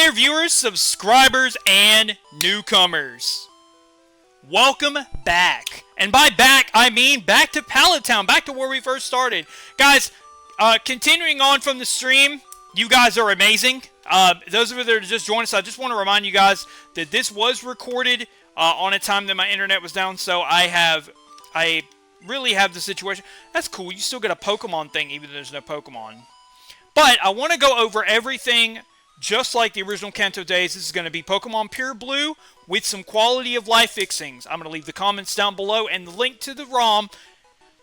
there, viewers, subscribers, and newcomers. Welcome back. And by back, I mean back to Pallet Town, back to where we first started. Guys, continuing on from the stream, you guys are amazing. Those of you that are just joining us, I just want to remind you guys that this was recorded on a time that my internet was down, so I really have the situation. That's cool, you still get a Pokemon thing even though there's no Pokemon. But I want to go over everything just like the original Kanto days. This is going to be Pokemon Pure Blue with some quality of life fixings. I'm going to leave the comments down below and the link to the ROM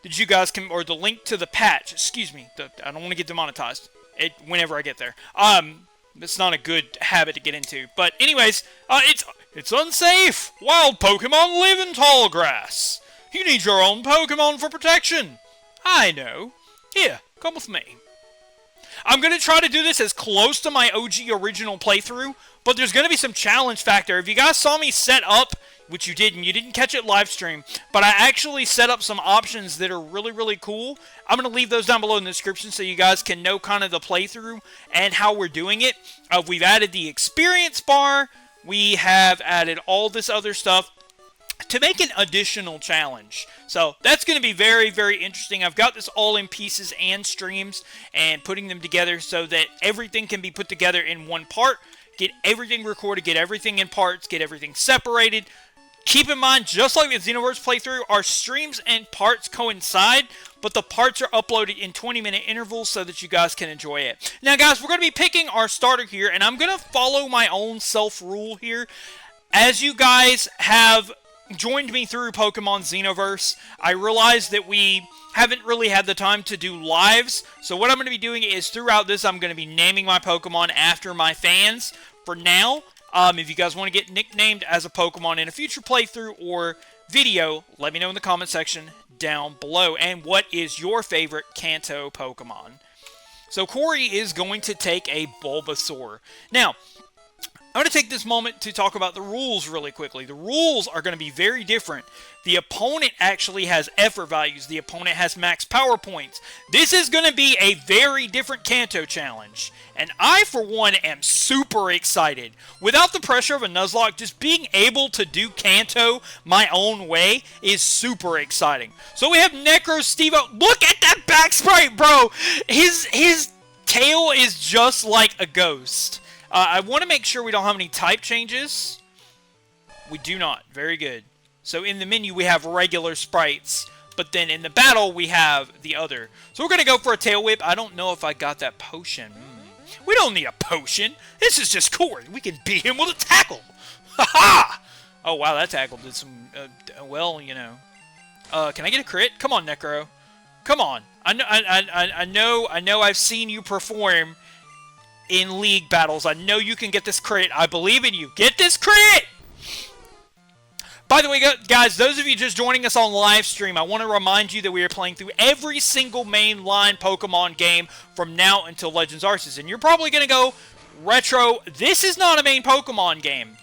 that you guys can, or the link to the patch, excuse me. I don't want to get demonetized whenever I get there. It's not a good habit to get into. But anyways, it's unsafe. Wild Pokemon live in tall grass. You need your own Pokemon for protection. I know. Here, come with me. I'm going to try to do this as close to my OG original playthrough, but there's going to be some challenge factor. If you guys saw me set up, which you didn't catch it live stream, but I actually set up some options that are really, really cool. I'm going to leave those down below in the description so you guys can know kind of the playthrough and how we're doing it. We've added the experience bar. We have added all this other stuff to make an additional challenge. So that's going to be very, very interesting. I've got this all in pieces and streams and putting them together so that everything can be put together in one part. Get everything recorded, get everything in parts, get everything separated. Keep in mind, just like the Xenoverse playthrough, our streams and parts coincide, but the parts are uploaded in 20-minute intervals so that you guys can enjoy it. Now guys, we're going to be picking our starter here, and I'm going to follow my own self-rule here. As you guys have joined me through Pokemon Xenoverse, I realized that we haven't really had the time to do lives, so what I'm going to be doing is throughout this I'm going to be naming my Pokemon after my fans for now. If you guys want to get nicknamed as a Pokemon in a future playthrough or video, let me know in the comment section down below. And what is your favorite Kanto Pokemon? So Corey is going to take a Bulbasaur. Now, I'm going to take this moment to talk about the rules really quickly. The rules are going to be very different. The opponent actually has effort values. The opponent has max power points. This is going to be a very different Kanto challenge. And I, for one, am super excited. Without the pressure of a Nuzlocke, just being able to do Kanto my own way is super exciting. So we have Necro Stevo. Look at that back sprite, bro! His tail is just like a ghost. I want to make sure we don't have any type changes. We do not. Very good. So in the menu we have regular sprites, but then in the battle we have the other. So we're going to go for a tail whip. I don't know if I got that potion. We don't need a potion. This is just Corey. We can beat him with a tackle. Ha-ha! Oh wow, that tackle did some, well, you know. Can I get a crit? Come on, Necro. Come on. I know I've seen you perform in league battles. I know you can get this crit. I believe in you. Get this crit! By the way, guys, those of you just joining us on live stream, I want to remind you that we are playing through every single mainline Pokemon game from now until Legends Arceus. And you're probably going to go, Retro, this is not a main Pokemon game.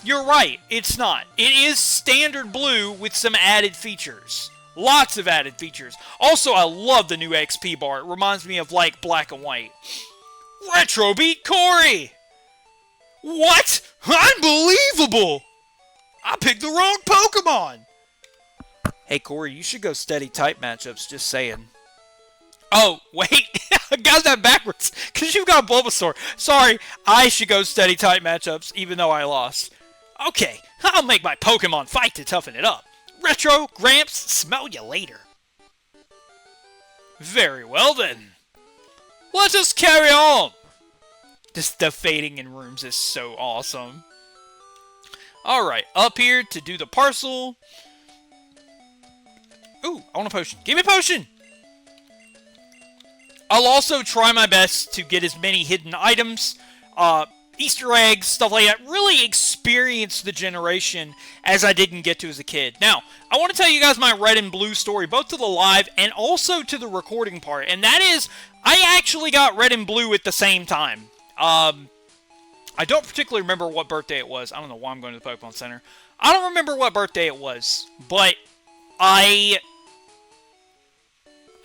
You're right, it's not. It is standard blue with some added features. Lots of added features. Also, I love the new XP bar. It reminds me of, like, Black and White. Retro beat Corey! What? Unbelievable! I picked the wrong Pokemon! Hey, Corey, you should go steady type matchups, just saying. Oh, wait. I got that backwards, because you've got Bulbasaur. Sorry, I should go steady type matchups, even though I lost. Okay, I'll make my Pokemon fight to toughen it up. Retro, Gramps, smell you later. Very well, then. Let us carry on! Just the fading in rooms is so awesome. Alright, up here to do the parcel. Ooh, I want a potion. Give me a potion! I'll also try my best to get as many hidden items, Easter eggs, stuff like that. Really experience the generation as I didn't get to as a kid. Now, I want to tell you guys my red and blue story, both to the live and also to the recording part. And that is, I actually got red and blue at the same time. I don't particularly remember what birthday it was. I don't know why I'm going to the Pokemon Center. I don't remember what birthday it was, but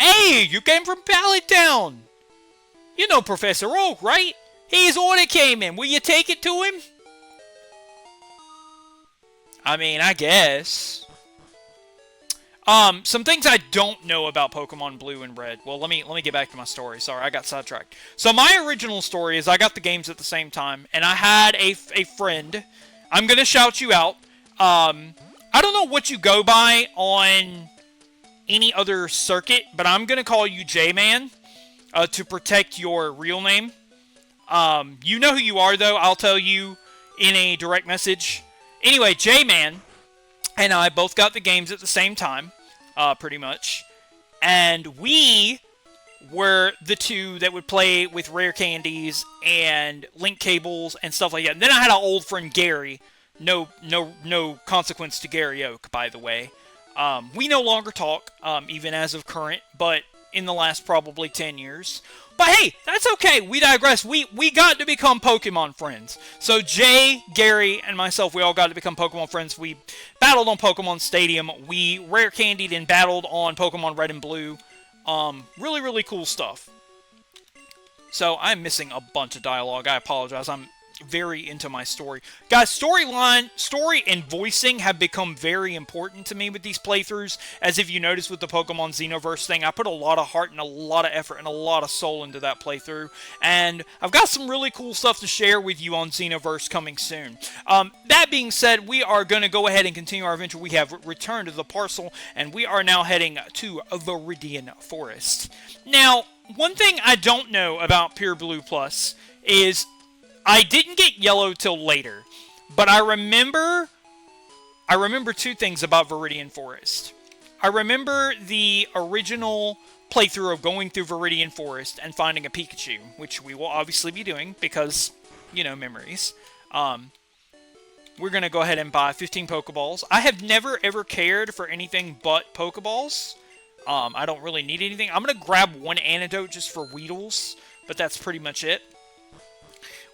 Hey, you came from Pallet Town! You know Professor Oak, right? His order came in. Will you take it to him? I mean, I guess. Some things I don't know about Pokemon Blue and Red. Well, let me get back to my story. Sorry, I got sidetracked. So my original story is I got the games at the same time, and I had a friend. I'm gonna shout you out. I don't know what you go by on any other circuit, but I'm gonna call you J-Man to protect your real name. You know who you are, though. I'll tell you in a direct message. Anyway, J-Man and I both got the games at the same time, pretty much. And we were the two that would play with rare candies and link cables and stuff like that. And then I had an old friend, Gary. No consequence to Gary Oak, by the way. We no longer talk, even as of current, but in the last probably 10 years. But hey, that's okay. We digress. We got to become Pokemon friends. So Jay, Gary, and myself, we all got to become Pokemon friends. We battled on Pokemon Stadium. We rare candied and battled on Pokemon Red and Blue. Really, really cool stuff. So I'm missing a bunch of dialogue. I apologize. I'm very into my story. Guys, story and voicing have become very important to me with these playthroughs. As if you noticed with the Pokemon Xenoverse thing, I put a lot of heart and a lot of effort and a lot of soul into that playthrough. And I've got some really cool stuff to share with you on Xenoverse coming soon. That being said, we are going to go ahead and continue our adventure. We have returned to the parcel, and we are now heading to Viridian Forest. Now, one thing I don't know about Pure Blue Plus is I didn't get yellow till later, but I remember two things about Viridian Forest. I remember the original playthrough of going through Viridian Forest and finding a Pikachu, which we will obviously be doing because, you know, memories. We're going to go ahead and buy 15 Pokeballs. I have never ever cared for anything but Pokeballs. I don't really need anything. I'm going to grab one antidote just for Weedles, but that's pretty much it.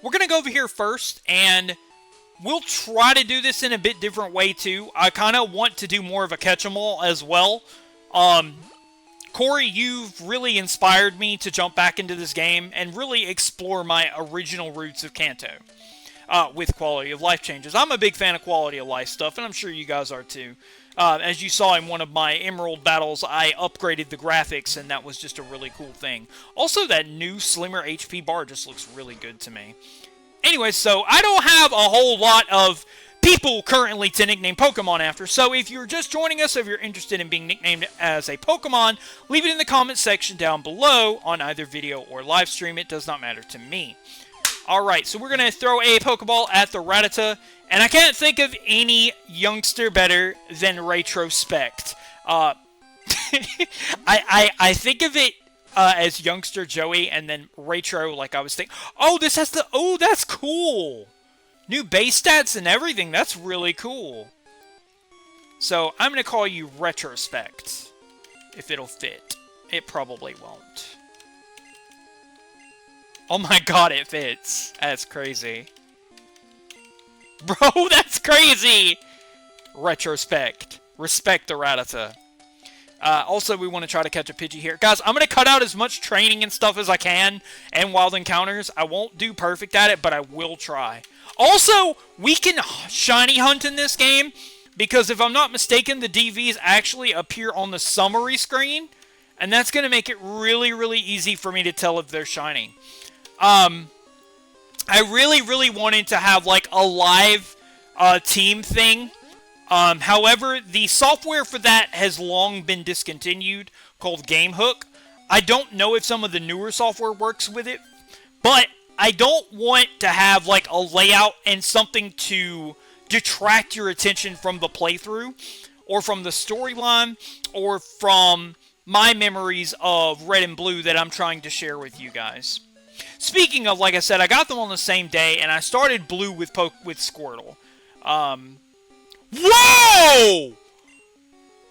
We're going to go over here first, and we'll try to do this in a bit different way, too. I kind of want to do more of a catch-em-all as well. Corey, you've really inspired me to jump back into this game and really explore my original roots of Kanto with quality of life changes. I'm a big fan of quality of life stuff, and I'm sure you guys are, too. As you saw in one of my Emerald battles, I upgraded the graphics, and that was just a really cool thing. Also, that new slimmer HP bar just looks really good to me. Anyway, so I don't have a whole lot of people currently to nickname Pokemon after, so if you're just joining us, if you're interested in being nicknamed as a Pokemon, leave it in the comments section down below on either video or live stream. It does not matter to me. Alright, so we're going to throw a Pokeball at the Rattata, and I can't think of any youngster better than Retrospect. I think of it as youngster Joey, and then Retro, like I was thinking. Oh, this has the... Oh, that's cool! New base stats and everything. That's really cool. So, I'm going to call you Retrospect, if it'll fit. It probably won't. Oh my god, it fits. That's crazy. Bro, that's crazy! Retrospect. Respect the Rattata. Also, we want to try to catch a Pidgey here. Guys, I'm going to cut out as much training and stuff as I can, and wild encounters. I won't do perfect at it, but I will try. Also, we can shiny hunt in this game, because if I'm not mistaken, the DVs actually appear on the summary screen, and that's going to make it really, really easy for me to tell if they're shiny. I really wanted to have, like, a live team thing. However, the software for that has long been discontinued, called GameHook. I don't know if some of the newer software works with it, but I don't want to have, like, a layout and something to detract your attention from the playthrough, or from the storyline, or from my memories of Red and Blue that I'm trying to share with you guys. Speaking of, like I said, I got them on the same day, and I started Blue with Squirtle. Whoa!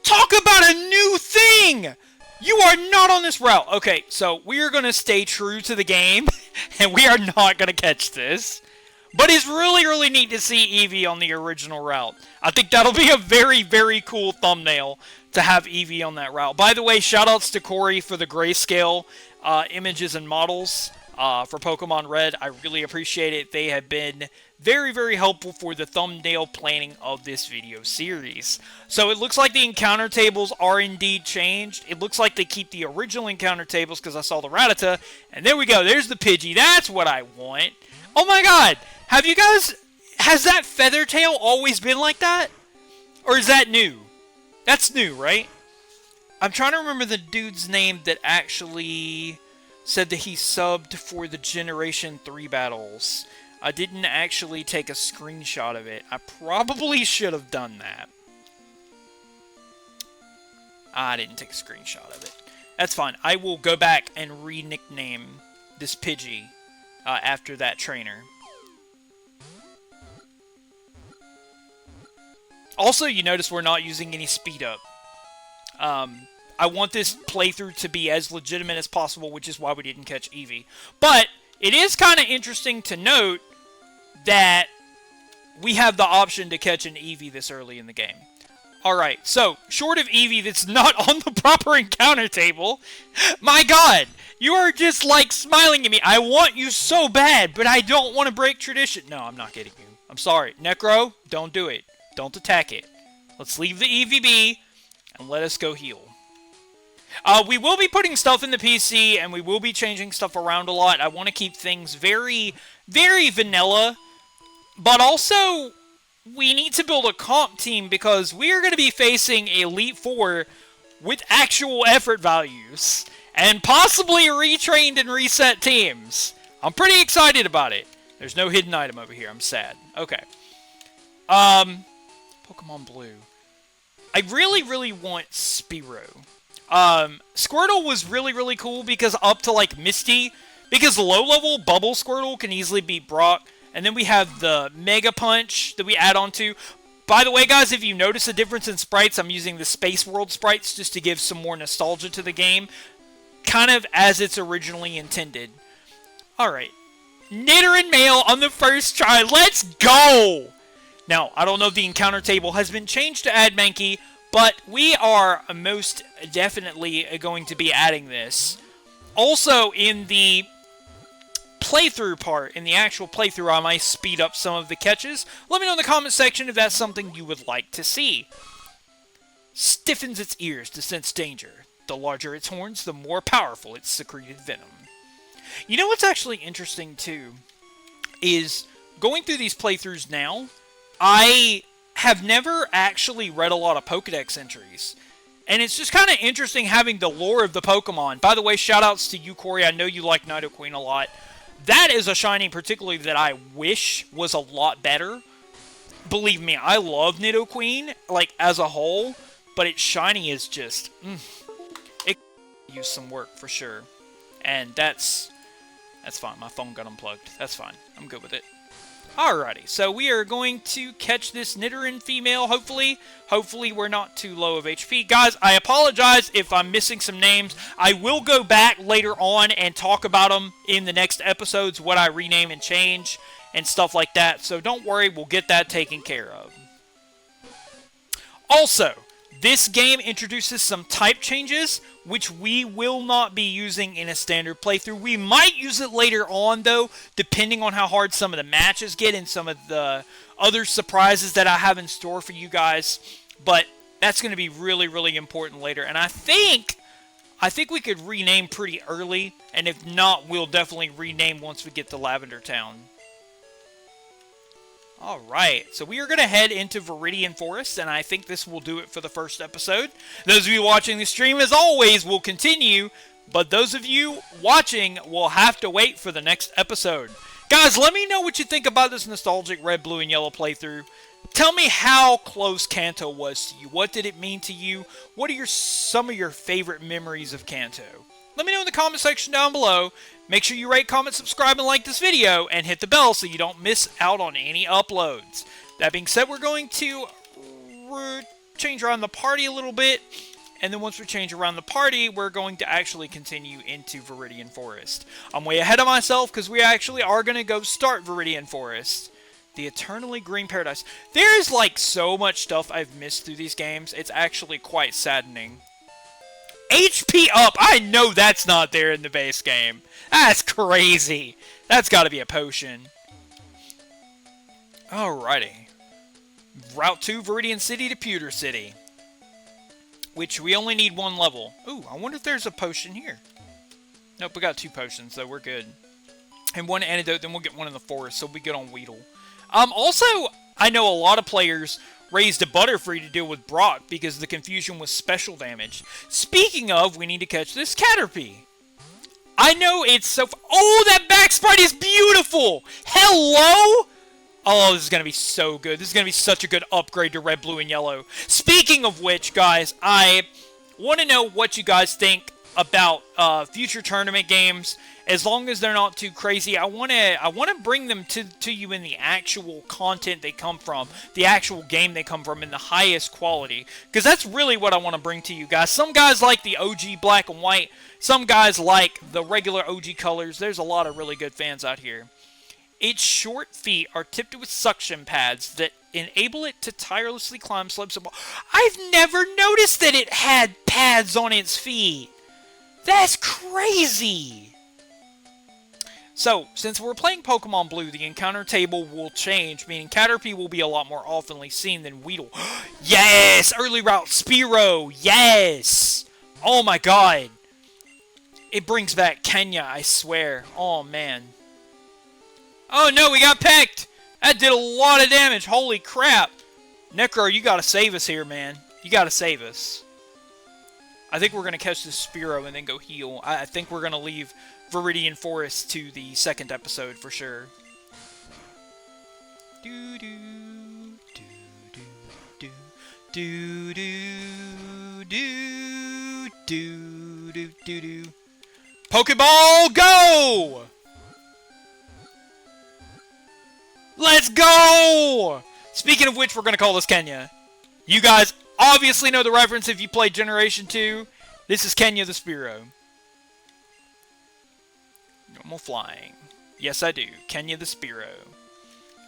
Talk about a new thing! You are not on this route. Okay, so we are going to stay true to the game, and we are not going to catch this. But it's really, really neat to see Eevee on the original route. I think that'll be a very, very cool thumbnail to have Eevee on that route. By the way, shoutouts to Corey for the grayscale images and models. for Pokemon Red. I really appreciate it. They have been very, very helpful for the thumbnail planning of this video series. So it looks like the encounter tables are indeed changed. It looks like they keep the original encounter tables because I saw the Rattata. And there we go. There's the Pidgey. That's what I want. Oh my god. Have you guys... Has that feather tail always been like that? Or is that new? That's new, right? I'm trying to remember the dude's name that actually said that he subbed for the Generation 3 battles. I didn't actually take a screenshot of it. I probably should have done that. I didn't take a screenshot of it. That's fine. I will go back and re-nickname this Pidgey after that trainer. Also, you notice we're not using any speed up. I want this playthrough to be as legitimate as possible, which is why we didn't catch Eevee. But it is kind of interesting to note that we have the option to catch an Eevee this early in the game. Alright, so, short of Eevee that's not on the proper encounter table, my god, you are just like smiling at me. I want you so bad, but I don't want to break tradition. No, I'm not getting you. I'm sorry. Necro, don't do it. Don't attack it. Let's leave the Eevee be, and let us go heal. We will be putting stuff in the PC, and we will be changing stuff around a lot. I want to keep things very, very vanilla. But also, we need to build a comp team, because we are going to be facing Elite Four with actual effort values. And possibly retrained and reset teams. I'm pretty excited about it. There's no hidden item over here. I'm sad. Okay. Pokemon Blue. I really, really want Spearow. Squirtle was really, really cool because up to, like, Misty, because low-level Bubble Squirtle can easily beat Brock, and then we have the Mega Punch that we add on to. By the way, guys, if you notice a difference in sprites, I'm using the Space World sprites just to give some more nostalgia to the game, kind of as it's originally intended. Alright. Nidoran Male on the first try. Let's go! Now, I don't know if the encounter table has been changed to add Mankey, but we are most definitely going to be adding this. Also, in the playthrough part, in the actual playthrough, I might speed up some of the catches. Let me know in the comment section if that's something you would like to see. Stiffens its ears to sense danger. The larger its horns, the more powerful its secreted venom. You know what's actually interesting, too, is going through these playthroughs now, I have never actually read a lot of Pokedex entries. And it's just kind of interesting having the lore of the Pokemon. By the way, shoutouts to you, Corey. I know you like Nidoqueen a lot. That is a shiny particularly that I wish was a lot better. Believe me, I love Nidoqueen, like, as a whole. But its shiny is just... it could use some work, for sure. And that's fine. My phone got unplugged. That's fine. I'm good with it. Alrighty, so we are going to catch this Nidoran female, hopefully. Hopefully we're not too low of HP. Guys, I apologize if I'm missing some names. I will go back later on and talk about them in the next episodes, what I rename and change, and stuff like that. So don't worry, we'll get that taken care of. Also, this game introduces some type changes, which we will not be using in a standard playthrough. We might use it later on, though, depending on how hard some of the matches get and some of the other surprises that I have in store for you guys. But that's going to be really, really important later. And I think we could rename pretty early, and if not, we'll definitely rename once we get to Lavender Town. Alright, so we are going to head into Viridian Forest, and I think this will do it for the first episode. Those of you watching the stream, as always, will continue, but those of you watching will have to wait for the next episode. Guys, let me know what you think about this nostalgic red, blue, and yellow playthrough. Tell me how close Kanto was to you. What did it mean to you? What are some of your favorite memories of Kanto? Let me know in the comment section down below. Make sure you rate, comment, subscribe, and like this video, and hit the bell so you don't miss out on any uploads. That being said, we're going to change around the party a little bit, and then once we change around the party, we're going to actually continue into Viridian Forest. I'm way ahead of myself because we actually are going to go start Viridian Forest. The Eternally Green Paradise. There is like so much stuff I've missed through these games. It's actually quite saddening. HP up! I know that's not there in the base game. That's crazy. That's got to be a potion. Alrighty. Route 2, Viridian City to Pewter City. Which we only need 1 level. Ooh, I wonder if there's a potion here. Nope, we got 2 potions, so we're good. And 1 antidote, then we'll get 1 in the forest, so we'll be good on Weedle. Also, I know a lot of players raised a Butterfree to deal with Brock because the confusion was special damage. Speaking of, we need to catch this Caterpie. I know it's so... Oh, that back sprite is beautiful! Hello? Oh, this is going to be so good. This is going to be such a good upgrade to red, blue, and yellow. Speaking of which, guys, I want to know what you guys think about future tournament games. As long as they're not too crazy, I want to bring them to you in the actual content they come from, the actual game they come from, in the highest quality. Because that's really what I want to bring to you guys. Some guys like the OG black and white. Some guys like the regular OG colors. There's a lot of really good fans out here. Its short feet are tipped with suction pads that enable it to tirelessly climb slopes of... I've never noticed that it had pads on its feet. That's crazy. So, since we're playing Pokemon Blue, the encounter table will change, meaning Caterpie will be a lot more oftenly seen than Weedle. Yes! Early route Spearow! Yes! Oh my god. It brings back Kenya, I swear. Oh man. Oh no, we got pecked! That did a lot of damage, holy crap! Necro, you gotta save us here, man. You gotta save us. I think we're gonna catch this Spearow and then go heal. I think we're gonna leave Viridian Forest to the second episode for sure. Do do do do do do do do do do do. Pokeball, go! Let's go! Speaking of which, we're going to call this Kenya. You guys obviously know the reference if you played Generation 2. This is Kenya the Spearow. Normal flying. Yes, I do. Kenya the Spearow.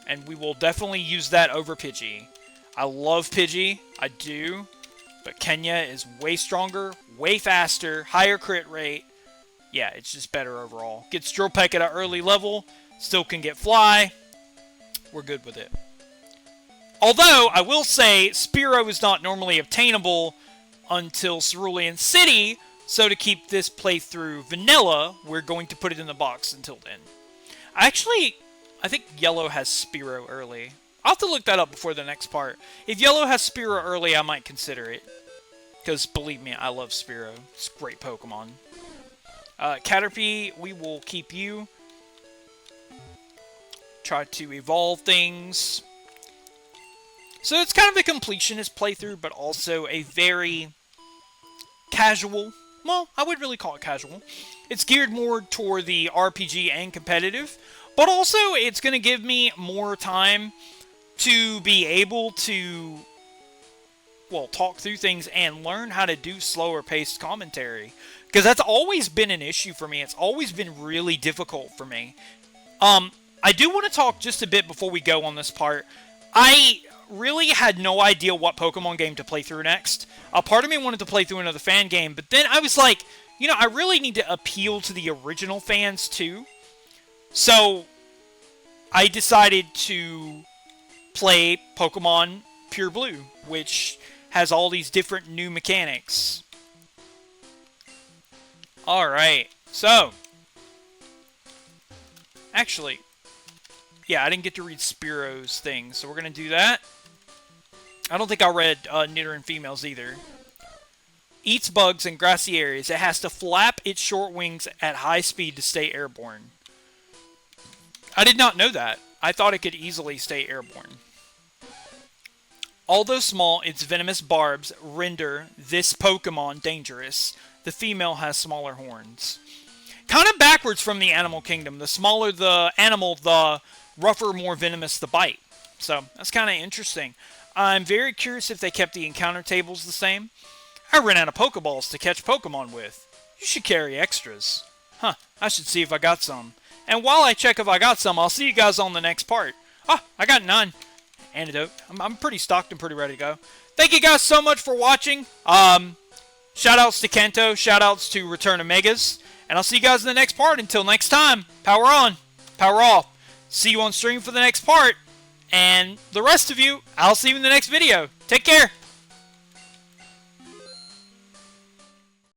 And we will definitely use that over Pidgey. I love Pidgey. I do. But Kenya is way stronger, way faster, higher crit rate. Yeah, it's just better overall. Gets Drill Peck at an early level. Still can get Fly. We're good with it. Although, I will say, Spearow is not normally obtainable until Cerulean City, so to keep this playthrough vanilla, we're going to put it in the box until then. Actually, I think Yellow has Spearow early. I'll have to look that up before the next part. If Yellow has Spearow early, I might consider it. Because, believe me, I love Spearow. It's a great Pokemon. Caterpie, we will keep you. Try to evolve things. So it's kind of a completionist playthrough, but also a very casual. Well, I would really call it casual. It's geared more toward the RPG and competitive, but also it's going to give me more time to be able to, well, talk through things and learn how to do slower paced commentary. Because that's always been an issue for me. It's always been really difficult for me. I do want to talk just a bit before we go on this part. I really had no idea what Pokemon game to play through next. A part of me wanted to play through another fan game, but then I was like, you know, I really need to appeal to the original fans too. So I decided to play Pokemon Pure Blue, which has all these different new mechanics. Alright, so actually, yeah, I didn't get to read Spearow's thing, so we're going to do that. I don't think I read Nidoran Females either. Eats bugs in grassy areas. It has to flap its short wings at high speed to stay airborne. I did not know that. I thought it could easily stay airborne. Although small, its venomous barbs render this Pokemon dangerous. The female has smaller horns. Kind of backwards from the animal kingdom. The smaller the animal, the rougher, more venomous the bite. So, that's kind of interesting. I'm very curious if they kept the encounter tables the same. I ran out of Pokeballs to catch Pokemon with. You should carry extras. Huh, I should see if I got some. And while I check if I got some, I'll see you guys on the next part. Ah, I got none. Antidote. I'm pretty stocked and pretty ready to go. Thank you guys so much for watching. Shoutouts to Kanto. Shoutouts to Return Omegas. And I'll see you guys in the next part. Until next time, power on, power off. See you on stream for the next part. And the rest of you, I'll see you in the next video. Take care.